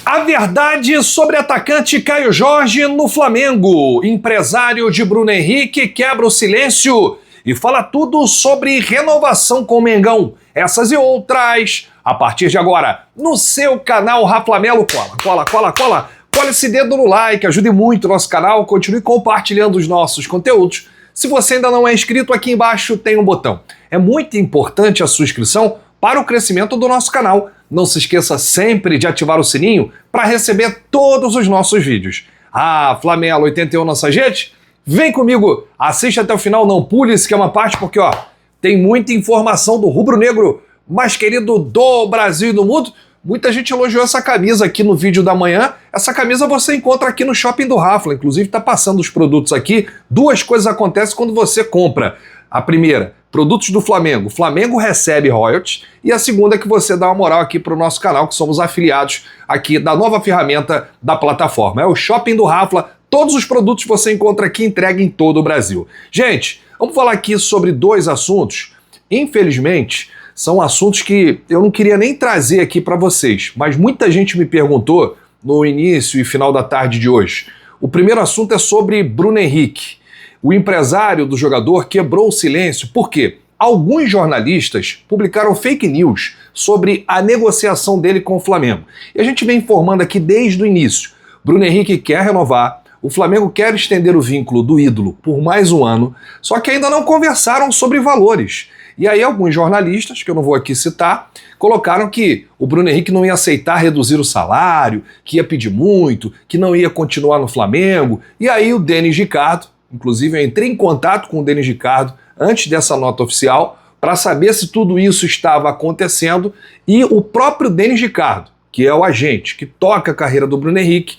A verdade sobre atacante Caio Jorge no Flamengo. Empresário de Bruno Henrique quebra o silêncio e fala tudo sobre renovação com o Mengão. Essas e outras, a partir de agora, no seu canal Raflamelo. Cola esse dedo no like, ajude muito o nosso canal, continue compartilhando os nossos conteúdos. Se você ainda não é inscrito, aqui embaixo tem um botão. É muito importante a sua inscrição para o crescimento do nosso canal. Não se esqueça sempre de ativar o sininho para receber todos os nossos vídeos. Ah, Flamelo 81 na Sagete? Vem comigo, assiste até o final, não pule esse que é uma parte, porque ó, tem muita informação do rubro-negro mais querido do Brasil e do mundo. Muita gente elogiou essa camisa aqui no vídeo da manhã. Essa camisa você encontra aqui no Shopping do Rafla. Inclusive está passando os produtos aqui. Duas coisas acontecem quando você compra. A primeira, produtos do Flamengo. O Flamengo recebe royalties. E a segunda é que você dá uma moral aqui para o nosso canal, que somos afiliados aqui da nova ferramenta da plataforma. É o Shopping do Rafla. Todos os produtos você encontra aqui, entrega em todo o Brasil. Gente, vamos falar aqui sobre dois assuntos. Infelizmente, são assuntos que eu não queria nem trazer aqui para vocês, mas muita gente me perguntou no início e final da tarde de hoje. O primeiro assunto é sobre Bruno Henrique. O empresário do jogador quebrou o silêncio porque alguns jornalistas publicaram fake news sobre a negociação dele com o Flamengo. E a gente vem informando aqui desde o início. Bruno Henrique quer renovar, o Flamengo quer estender o vínculo do ídolo por mais um ano, só que ainda não conversaram sobre valores. E aí alguns jornalistas, que eu não vou aqui citar, colocaram que o Bruno Henrique não ia aceitar reduzir o salário, que ia pedir muito, que não ia continuar no Flamengo. E aí o Denis Ricardo, inclusive eu entrei em contato com o Denis Ricardo antes dessa nota oficial, para saber se tudo isso estava acontecendo, e o próprio Denis Ricardo, que é o agente que toca a carreira do Bruno Henrique,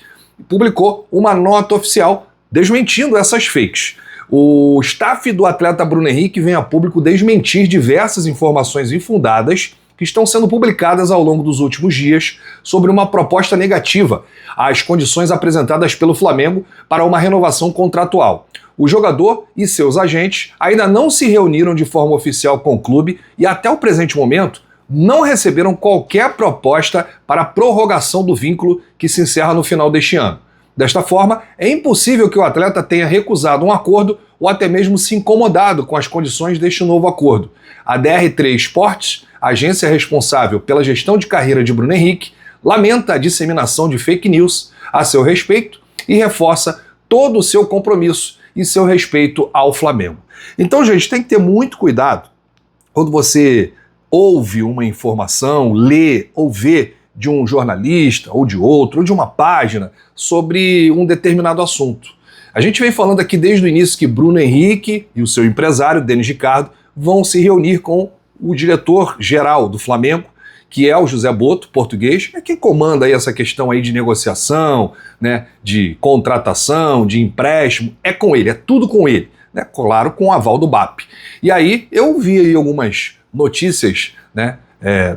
publicou uma nota oficial desmentindo essas fakes. O staff do atleta Bruno Henrique vem a público desmentir diversas informações infundadas que estão sendo publicadas ao longo dos últimos dias sobre uma proposta negativa às condições apresentadas pelo Flamengo para uma renovação contratual. O jogador e seus agentes ainda não se reuniram de forma oficial com o clube e até o presente momento não receberam qualquer proposta para a prorrogação do vínculo que se encerra no final deste ano. Desta forma, é impossível que o atleta tenha recusado um acordo ou até mesmo se incomodado com as condições deste novo acordo. A DR3 Sports, agência responsável pela gestão de carreira de Bruno Henrique, lamenta a disseminação de fake news a seu respeito e reforça todo o seu compromisso e seu respeito ao Flamengo. Então, gente, tem que ter muito cuidado quando você ouve uma informação, lê ou vê de um jornalista ou de outro, ou de uma página sobre um determinado assunto. A gente vem falando aqui desde o início que Bruno Henrique e o seu empresário, Denis Ricardo, vão se reunir com o diretor-geral do Flamengo, que é o José Boto, português, é quem comanda aí essa questão aí de negociação, né, de contratação, de empréstimo, é com ele, é tudo com ele, né, claro, com o aval do BAP. E aí eu vi aí algumas notícias, né,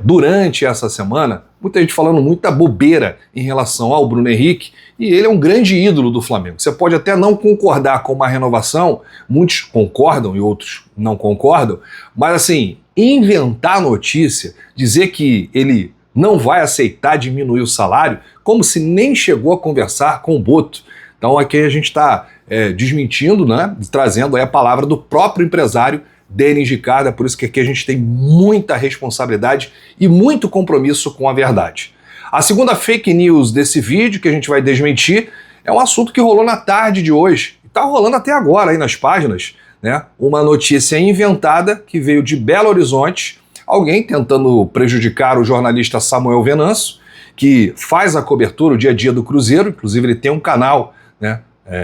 durante essa semana, muita gente falando muita bobeira em relação ao Bruno Henrique, e ele é um grande ídolo do Flamengo. Você pode até não concordar com uma renovação, muitos concordam e outros não concordam, mas assim, inventar notícia, dizer que ele não vai aceitar diminuir o salário, como se nem chegou a conversar com o Boto. Então aqui a gente está desmentindo, né, trazendo aí a palavra do próprio empresário Denis Ricardo, é por isso que aqui a gente tem muita responsabilidade e muito compromisso com a verdade. A segunda fake news desse vídeo que a gente vai desmentir é um assunto que rolou na tarde de hoje, e está rolando até agora aí nas páginas, né? Uma notícia inventada que veio de Belo Horizonte, alguém tentando prejudicar o jornalista Samuel Venâncio, que faz a cobertura o dia a dia do Cruzeiro, inclusive ele tem um canal, né,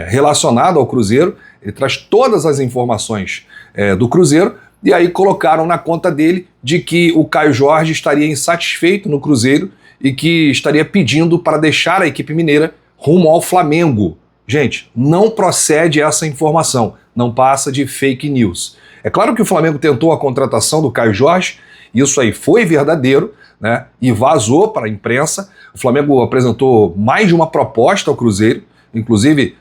relacionado ao Cruzeiro, ele traz todas as informações do Cruzeiro, e aí colocaram na conta dele de que o Caio Jorge estaria insatisfeito no Cruzeiro e que estaria pedindo para deixar a equipe mineira rumo ao Flamengo. Gente, não procede essa informação, não passa de fake news. É claro que o Flamengo tentou a contratação do Caio Jorge, isso aí foi verdadeiro, né, e vazou para a imprensa. O Flamengo apresentou mais de uma proposta ao Cruzeiro, inclusive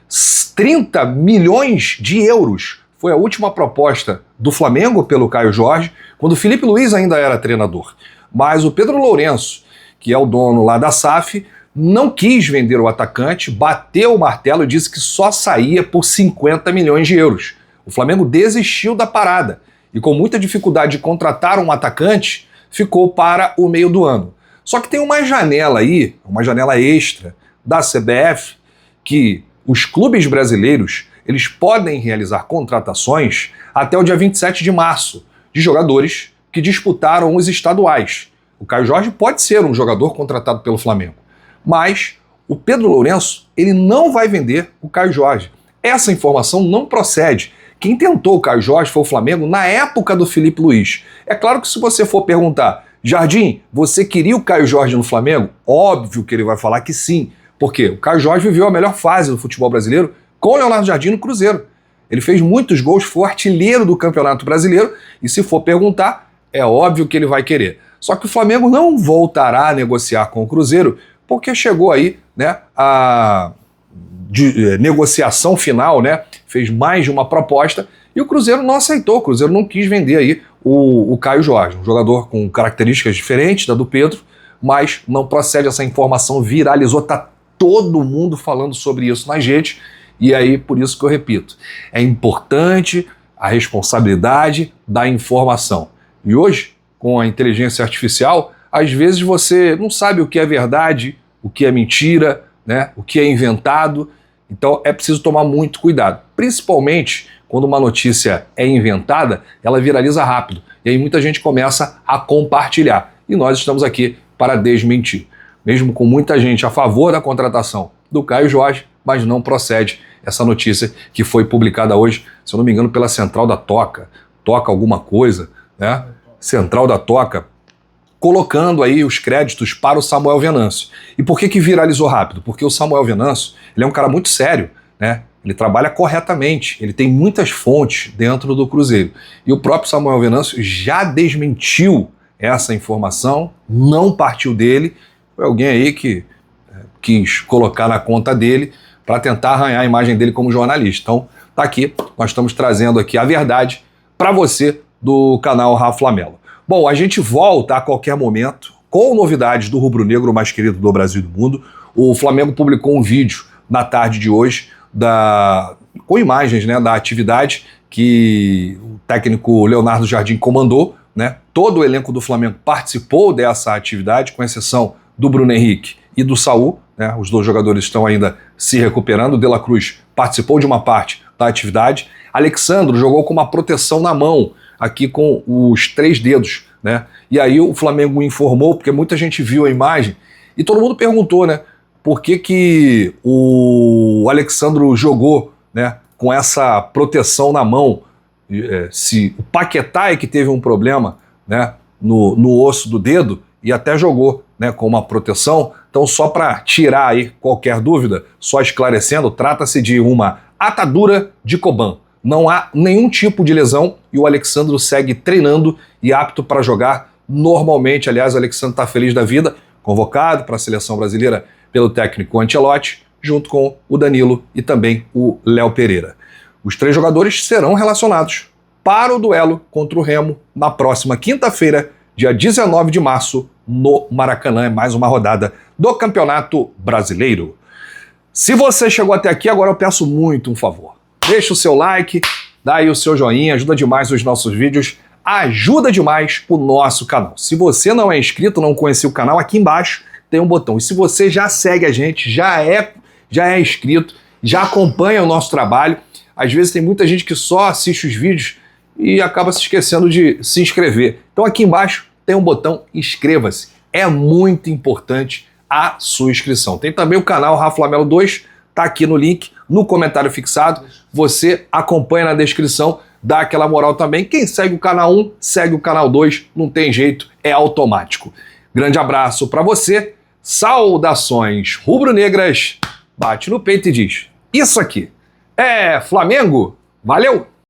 30 milhões de euros foi a última proposta do Flamengo pelo Caio Jorge, quando o Felipe Luiz ainda era treinador. Mas o Pedro Lourenço, que é o dono lá da SAF, não quis vender o atacante, bateu o martelo e disse que só saía por 50 milhões de euros. O Flamengo desistiu da parada e, com muita dificuldade de contratar um atacante, ficou para o meio do ano. Só que tem uma janela aí, uma janela extra da CBF, que os clubes brasileiros eles podem realizar contratações até o dia 27 de março de jogadores que disputaram os estaduais. O Caio Jorge pode ser um jogador contratado pelo Flamengo, mas o Pedro Lourenço ele não vai vender o Caio Jorge. Essa informação não procede. Quem tentou o Caio Jorge foi o Flamengo na época do Felipe Luiz. É claro que se você for perguntar, Jardim, você queria o Caio Jorge no Flamengo? Óbvio que ele vai falar que sim. Por quê? O Caio Jorge viveu a melhor fase do futebol brasileiro com o Leonardo Jardim no Cruzeiro. Ele fez muitos gols, foi artilheiro do Campeonato Brasileiro e se for perguntar, é óbvio que ele vai querer. Só que o Flamengo não voltará a negociar com o Cruzeiro porque chegou aí, né, a negociação final, né, fez mais de uma proposta e o Cruzeiro não aceitou, o Cruzeiro não quis vender aí o Caio Jorge, um jogador com características diferentes da do Pedro, mas não procede, essa informação viralizou, tá todo mundo falando sobre isso nas redes, e aí por isso que eu repito, é importante a responsabilidade da informação. E hoje, com a inteligência artificial, às vezes você não sabe o que é verdade, o que é mentira, né, o que é inventado, então é preciso tomar muito cuidado, principalmente quando uma notícia é inventada, ela viraliza rápido, e aí muita gente começa a compartilhar, e nós estamos aqui para desmentir, mesmo com muita gente a favor da contratação do Caio Jorge, mas não procede essa notícia que foi publicada hoje, se eu não me engano, pela Central da Toca alguma coisa, né? Central da Toca, colocando aí os créditos para o Samuel Venâncio. E por que viralizou rápido? Porque o Samuel Venâncio, ele é um cara muito sério, né? Ele trabalha corretamente, ele tem muitas fontes dentro do Cruzeiro. E o próprio Samuel Venâncio já desmentiu essa informação, não partiu dele, foi alguém aí que quis colocar na conta dele para tentar arranhar a imagem dele como jornalista. Então, tá aqui, nós estamos trazendo aqui a verdade para você do canal Rafa Melo. Bom, a gente volta a qualquer momento com novidades do rubro-negro mais querido do Brasil e do mundo. O Flamengo publicou um vídeo na tarde de hoje com imagens, né, da atividade que o técnico Leonardo Jardim comandou, né? Todo o elenco do Flamengo participou dessa atividade, com exceção do Bruno Henrique e do Saul, né? Os dois jogadores estão ainda se recuperando. O De La Cruz participou de uma parte da atividade. Alexandro jogou com uma proteção na mão, aqui com os 3 dedos, né? E aí o Flamengo informou, porque muita gente viu a imagem, e todo mundo perguntou, né? Por que o Alexandro jogou, né, com essa proteção na mão? Se o Paquetá é que teve um problema, né, no osso do dedo e até jogou, né, com uma proteção. Então, só para tirar aí qualquer dúvida, só esclarecendo, trata-se de uma atadura de Coban. Não há nenhum tipo de lesão e o Alexandro segue treinando e apto para jogar normalmente. Aliás, o Alexandro está feliz da vida, convocado para a seleção brasileira pelo técnico Ancelotti, junto com o Danilo e também o Léo Pereira. Os 3 jogadores serão relacionados para o duelo contra o Remo na próxima quinta-feira, dia 19 de março, no Maracanã. É mais uma rodada do Campeonato Brasileiro. Se você chegou até aqui, agora eu peço muito um favor. Deixa o seu like, dá aí o seu joinha, ajuda demais os nossos vídeos, ajuda demais o nosso canal. Se você não é inscrito, não conhecia o canal, aqui embaixo tem um botão. E se você já segue a gente, já é inscrito, já acompanha o nosso trabalho, às vezes tem muita gente que só assiste os vídeos e acaba se esquecendo de se inscrever. Então aqui embaixo tem um botão inscreva-se. É muito importante a sua inscrição. Tem também o canal Rafa Melo 2, tá aqui no link, no comentário fixado. Você acompanha na descrição, dá aquela moral também. Quem segue o canal 1, segue o canal 2, não tem jeito, é automático. Grande abraço para você, saudações rubro-negras, bate no peito e diz: isso aqui é Flamengo, valeu!